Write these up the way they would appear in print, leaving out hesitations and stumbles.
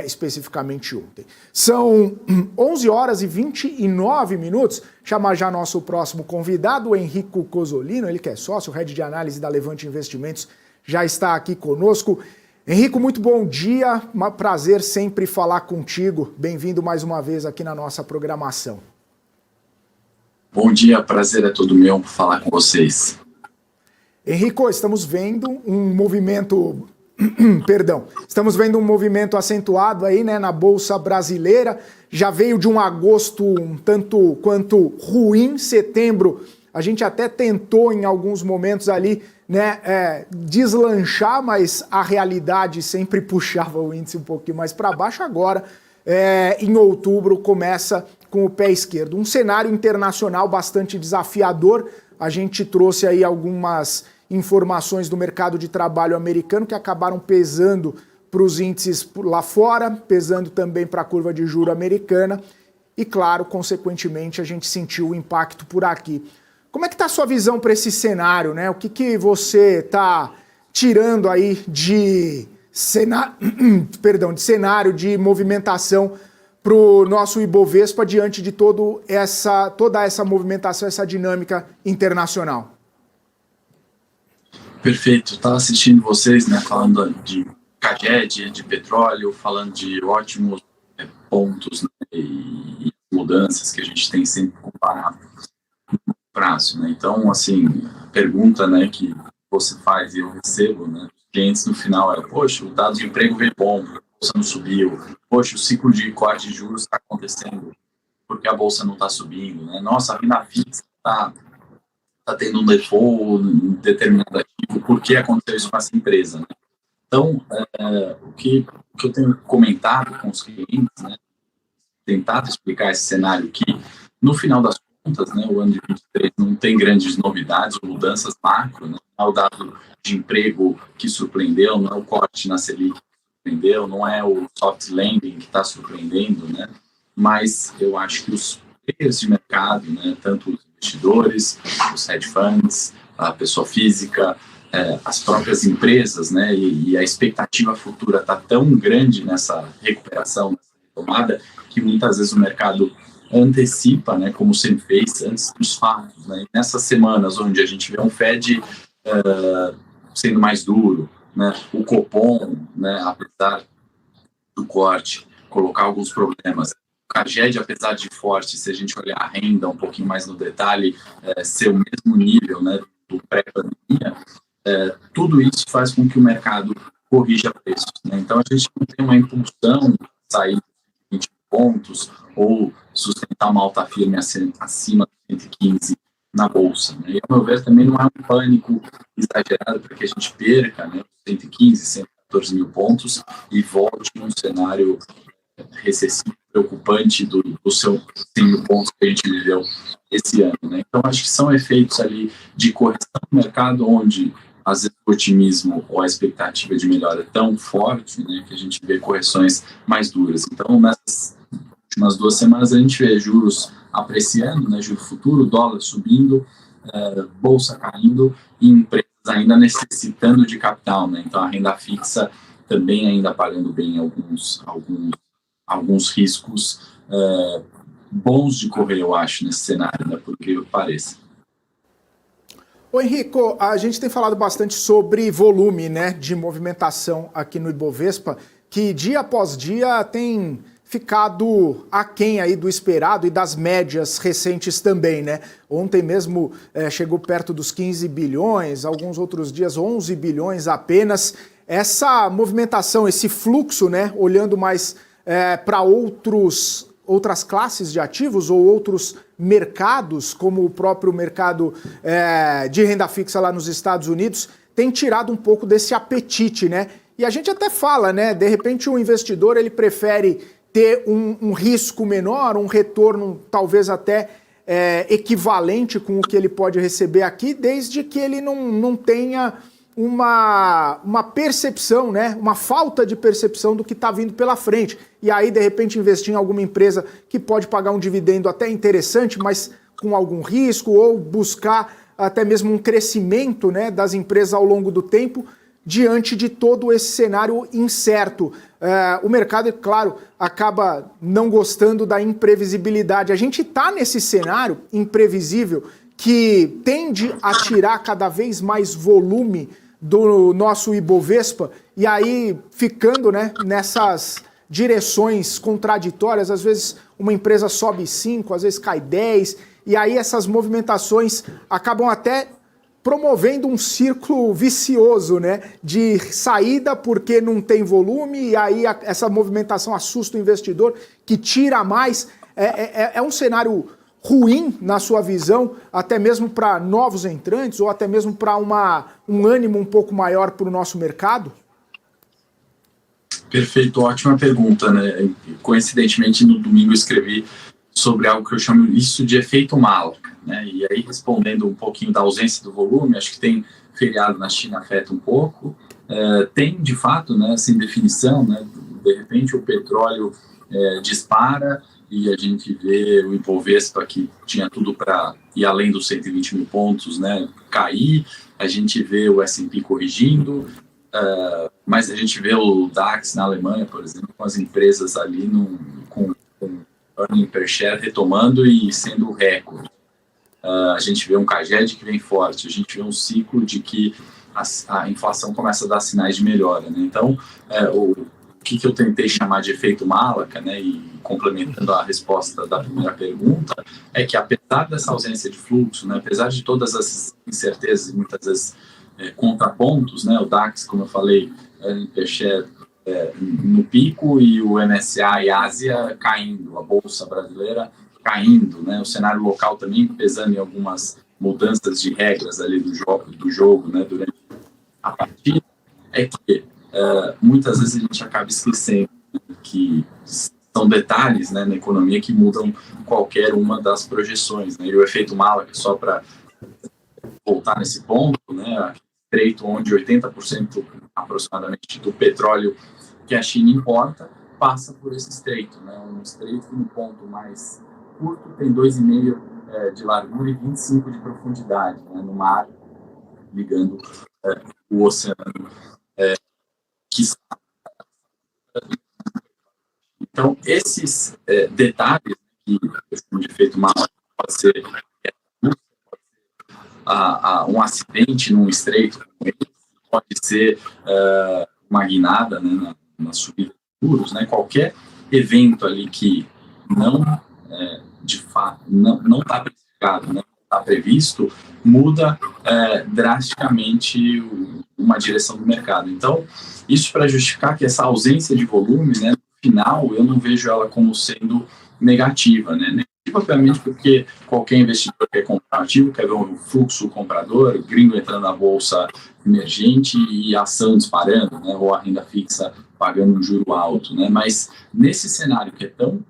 especificamente ontem. São 11 horas e 29 minutos. Chamar já nosso próximo convidado, o Enrico Cozzolino, ele que é sócio, head de análise da Levante Investimentos, já está aqui conosco. Henrico, muito bom dia, prazer sempre falar contigo. Bem-vindo mais uma vez aqui na nossa programação. Bom dia, prazer é todo meu falar com vocês. Henrico, estamos vendo um movimento, estamos vendo um movimento acentuado aí, né, na Bolsa Brasileira. Já veio de um agosto um tanto quanto ruim, setembro. A gente até tentou em alguns momentos ali, né, deslanchar, mas a realidade sempre puxava o índice um pouquinho mais para baixo. Agora, em outubro, começa com o pé esquerdo. Um cenário internacional bastante desafiador. A gente trouxe aí algumas informações do mercado de trabalho americano que acabaram pesando para os índices lá fora, pesando também para a curva de juros americana e, claro, consequentemente, a gente sentiu o impacto por aqui. Como é que está a sua visão para esse cenário, né? O que você está tirando aí de cenário de movimentação para o nosso Ibovespa diante de toda essa movimentação, essa dinâmica internacional? Perfeito, estava assistindo vocês, né, falando de CAGED, de petróleo, falando de ótimos pontos, né, e mudanças que a gente tem sempre comparado no prazo, né? Então, assim, a pergunta, né, que você faz e eu recebo, né, dos clientes no final é: poxa, o dado de emprego veio bom, a bolsa não subiu. Poxa, o ciclo de corte de juros está acontecendo, porque a bolsa não está subindo, né? Nossa, a renda fixa está tendo um default em determinado ativo, por que aconteceu isso com essa empresa, né? Então, o que eu tenho comentado com os clientes, né, tentado explicar esse cenário que, no final das contas, né, o ano de 2023 não tem grandes novidades ou mudanças macro, né? Não é o dado de emprego que surpreendeu, não é o corte na Selic que surpreendeu, não é o soft landing que está surpreendendo, né? Mas eu acho que os players de mercado, né, tanto os investidores, os hedge funds, a pessoa física, as próprias empresas, né, e a expectativa futura está tão grande nessa recuperação, nessa retomada, que muitas vezes o mercado antecipa, né, como sempre fez, antes dos fatos, né? E nessas semanas onde a gente vê um Fed sendo mais duro, né, o Copom, né, apesar do corte, colocar alguns problemas, o CAGED, apesar de forte, se a gente olhar a renda um pouquinho mais no detalhe, ser o mesmo nível, né, do pré-pandemia, tudo isso faz com que o mercado corrija preços, né? Então, a gente não tem uma impulsão de sair de 20 pontos ou sustentar uma alta firme acima de 115 na Bolsa, né? E, ao meu ver, também não é um pânico exagerado para que a gente perca, né, 115, 114 mil pontos e volte num cenário recessivo preocupante dos 100 mil pontos que a gente viveu esse ano, né? Então, acho que são efeitos ali de correção do mercado, onde às vezes o otimismo ou a expectativa de melhora é tão forte, né, que a gente vê correções mais duras. Então, nessas últimas 2 semanas, a gente vê juros apreciando, né, juro futuro, dólar subindo, bolsa caindo e empresas ainda necessitando de capital, né? Então, a renda fixa também ainda pagando bem alguns riscos bons de correr, eu acho, nesse cenário, né, por que pareça. Ô Henrico, a gente tem falado bastante sobre volume, né, de movimentação aqui no Ibovespa, que dia após dia tem ficado aquém aí do esperado e das médias recentes também, né? Ontem mesmo chegou perto dos 15 bilhões, alguns outros dias 11 bilhões apenas. Essa movimentação, esse fluxo, né, olhando mais para outras classes de ativos ou outros mercados, como o próprio mercado de renda fixa lá nos Estados Unidos, tem tirado um pouco desse apetite, né? E a gente até fala, né? De repente o investidor ele prefere ter um risco menor, um retorno talvez até equivalente com o que ele pode receber aqui, desde que ele não tenha uma percepção, né? Uma falta de percepção do que está vindo pela frente. E aí, de repente, investir em alguma empresa que pode pagar um dividendo até interessante, mas com algum risco, ou buscar até mesmo um crescimento, né, das empresas ao longo do tempo, diante de todo esse cenário incerto. O mercado, é claro, acaba não gostando da imprevisibilidade. A gente está nesse cenário imprevisível que tende a tirar cada vez mais volume do nosso Ibovespa e aí ficando, né, nessas direções contraditórias. Às vezes uma empresa sobe 5, às vezes cai 10, e aí essas movimentações acabam até promovendo um círculo vicioso, né, de saída porque não tem volume, e aí essa movimentação assusta o investidor, que tira mais. É um cenário ruim, na sua visão, até mesmo para novos entrantes, ou até mesmo para um ânimo um pouco maior para o nosso mercado? Perfeito, ótima pergunta, né? Coincidentemente, no domingo eu escrevi sobre algo que eu chamo isso de efeito mala, né? E aí, respondendo um pouquinho da ausência do volume, acho que tem feriado na China, afeta um pouco. Tem, de fato, né, essa indefinição, né? De repente o petróleo dispara e a gente vê o Ibovespa, que tinha tudo para ir além dos 120 mil pontos, né, cair. A gente vê o S&P corrigindo, mas a gente vê o DAX na Alemanha, por exemplo, com as empresas ali com earning per share retomando e sendo recorde. A gente vê um CAGED que vem forte, a gente vê um ciclo de que a inflação começa a dar sinais de melhora, né? Então, o que eu tentei chamar de efeito Malaca, né, e complementando a resposta da primeira pergunta, é que apesar dessa ausência de fluxo, né, apesar de todas as incertezas e muitas vezes contrapontos, né, o DAX, como eu falei, per share no pico e o MSCI Ásia caindo, a Bolsa Brasileira caindo, né, o cenário local também pesando em algumas mudanças de regras ali do jogo, né, durante a partida, é que muitas vezes a gente acaba esquecendo que são detalhes, né, na economia que mudam qualquer uma das projeções, né, e o efeito Malaca, só para voltar nesse ponto, né, estreito onde 80% aproximadamente do petróleo que a China importa passa por esse estreito, né, um estreito que no ponto mais curto tem 2,5 de largura e 25 de profundidade, né, no mar, ligando o oceano que está. Então, esses detalhes que eu chamo de efeito Malaca, pode ser um acidente num estreito, pode ser uma guinada, né, na subida de juros, né, qualquer evento ali que não, de fato, não está precificado, não está previsto, muda drasticamente uma direção do mercado. Então, isso para justificar que essa ausência de volume, né, no final, eu não vejo ela como sendo negativa, né? Negativa, obviamente, porque qualquer investidor quer comprar ativo, quer ver um fluxo comprador, gringo entrando na bolsa emergente e a ação disparando, né, ou a renda fixa pagando um juro alto, né? Mas nesse cenário que é tão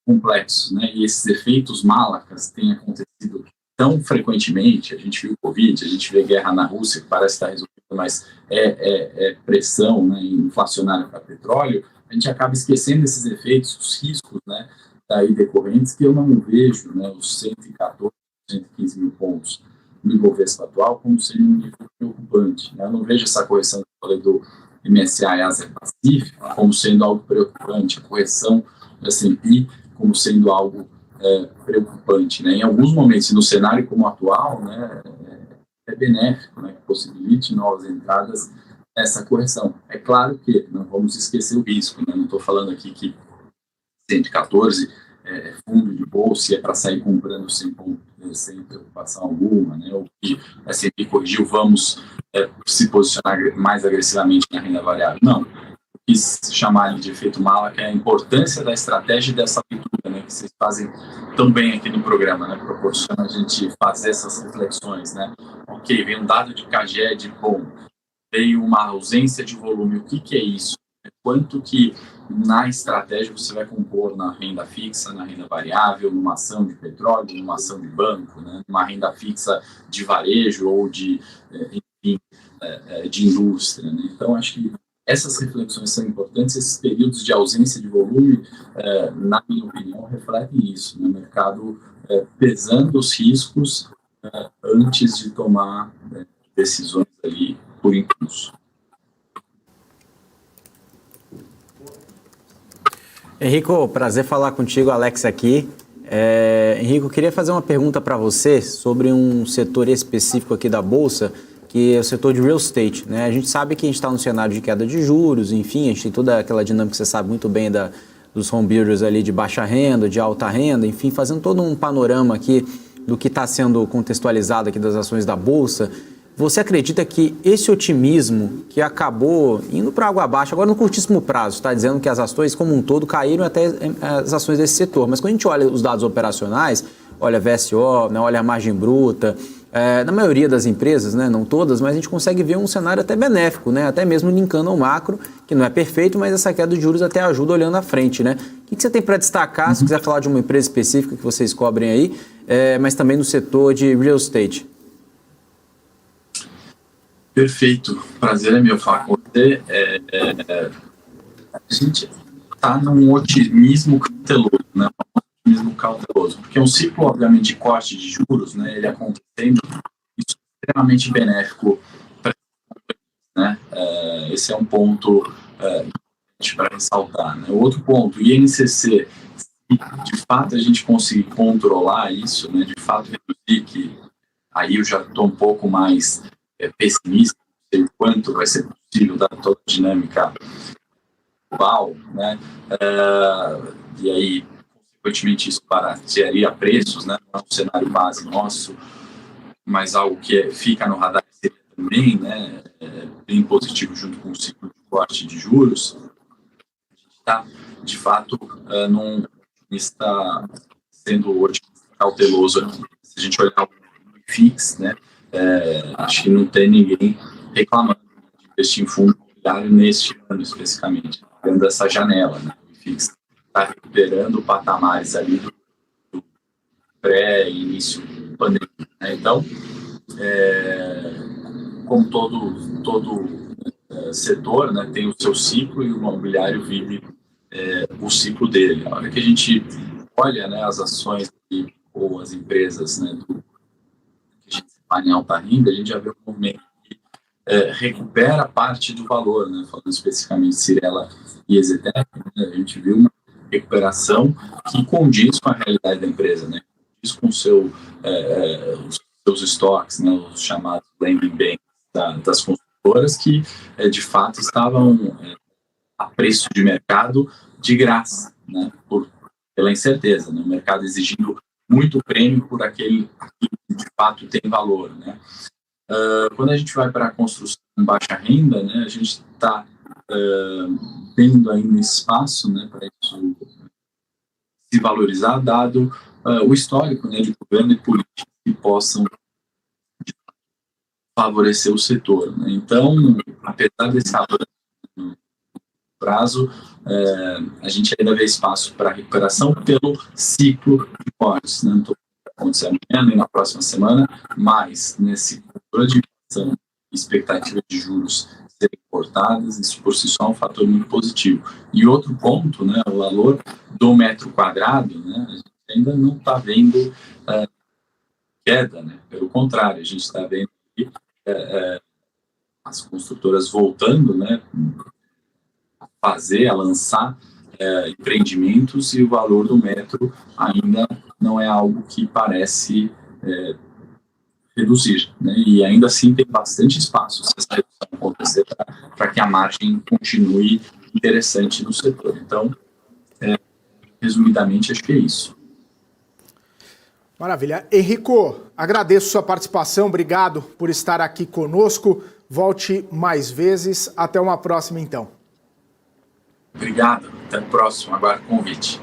complexo, né, e esses efeitos Malacas têm acontecido tão frequentemente, a gente viu o Covid, a gente vê guerra na Rússia, que parece estar resolvida, mas pressão, né, inflacionária para petróleo, a gente acaba esquecendo esses efeitos, os riscos, né, daí decorrentes, que eu não vejo, né, os 114, 115 mil pontos no Ibovespa atual como sendo um nível preocupante, né? Eu não vejo essa correção que eu falei do MSCI Ásia Pacífico como sendo algo preocupante, a correção do S&P como sendo algo preocupante, né? Em alguns momentos, no cenário como o atual, né, é benéfico, né, que possibilite novas entradas nessa correção. É claro que não vamos esquecer o risco, né? Não estou falando aqui que 114 fundo de bolsa e é para sair comprando sem preocupação alguma, né? Ou que a S&P corrigiu, vamos se posicionar mais agressivamente na renda variável. Não. Quis chamar de efeito Malaca é a importância da estratégia e dessa leitura, né, que vocês fazem tão bem aqui no programa, né, proporciona a gente fazer essas reflexões, né. Ok, vem um dado de CAGED bom, veio uma ausência de volume, o que é isso? Quanto que na estratégia você vai compor na renda fixa, na renda variável, numa ação de petróleo, numa ação de banco, né, numa renda fixa de varejo ou de, enfim, de indústria, né. Então, acho que essas reflexões são importantes, esses períodos de ausência de volume, na minha opinião, refletem isso, né? O mercado pesando os riscos antes de tomar decisões ali por impulso. Henrico, prazer falar contigo, Alex aqui. Henrico, eu queria fazer uma pergunta para você sobre um setor específico aqui da Bolsa, que é o setor de real estate, né? A gente sabe que a gente está num cenário de queda de juros, enfim, a gente tem toda aquela dinâmica que você sabe muito bem dos home builders ali de baixa renda, de alta renda, enfim, fazendo todo um panorama aqui do que está sendo contextualizado aqui das ações da Bolsa. Você acredita que esse otimismo que acabou indo para água abaixo, agora no curtíssimo prazo, está dizendo que as ações como um todo caíram até as ações desse setor, mas quando a gente olha os dados operacionais, olha a VSO, né, olha a margem bruta, na maioria das empresas, né, não todas, mas a gente consegue ver um cenário até benéfico, né, até mesmo linkando ao macro, que não é perfeito, mas essa queda de juros até ajuda olhando à frente. Né? O que você tem para destacar, se quiser falar de uma empresa específica que vocês cobrem aí, mas também no setor de real estate? Perfeito, prazer é meu falar com você. A gente está num otimismo cauteloso, né? Um otimismo cauteloso, porque um ciclo, obviamente, de corte de juros, né? Ele acontecendo, isso é extremamente benéfico para né? Esse é um ponto para ressaltar. Né? O outro ponto, o INCC, se de fato a gente conseguir controlar isso, né? De fato reduzir, que aí eu já estou um pouco mais pessimista, não sei o quanto vai ser possível dar toda a dinâmica global, né? E aí, consequentemente, isso baratearia preços, né? Não é um cenário base nosso, mas algo que fica no radar seria também, né? Bem positivo junto com o ciclo de corte de juros. A gente está, de fato, está sendo otimista, cauteloso aqui. Se a gente olhar o FIX, né? Acho que não tem ninguém reclamando de investir em fundo imobiliário neste ano especificamente, dando essa janela, né? O FIX está recuperando patamares ali do pré-início da pandemia, né? Então, como todo setor, né, tem o seu ciclo e o imobiliário vive o ciclo dele. A hora que a gente olha, né, as ações ou as empresas, né, que a gente separa em alta renda, a gente já vê um movimento que recupera parte do valor, né, falando especificamente Cyrela e Exetec, né, a gente viu uma recuperação que condiz com a realidade da empresa, né, condiz com os seus estoques, né, os chamados lending banks das construtoras, que de fato estavam a preço de mercado de graça, né, pela incerteza, né, o mercado exigindo muito prêmio por aquilo que de fato tem valor, né. Quando a gente vai para a construção em baixa renda, né, a gente está tendo ainda espaço, né, para isso se valorizar, dado o histórico, né, de governo e política que possam favorecer o setor, né. Então, apesar desse avanço no prazo, a gente ainda vê espaço para recuperação pelo ciclo de cortes, né. Não acontecer amanhã nem na próxima semana, mas nesse cultura de inflação, expectativa de juros serem cortadas, isso por si só é um fator muito positivo. E outro ponto, né, o valor do metro quadrado, né, a gente ainda não está vendo queda, né, pelo contrário, a gente está vendo que as construtoras voltando, né, a lançar empreendimentos, e o valor do metro ainda não é algo que parece reduzir, né? E ainda assim tem bastante espaço se essa redução acontecer para que a margem continue interessante no setor. Então, resumidamente, acho que é isso. Maravilha. Henrico, agradeço sua participação, obrigado por estar aqui conosco. Volte mais vezes. Até uma próxima, então. Obrigado. Até o próximo. Aguardo o convite.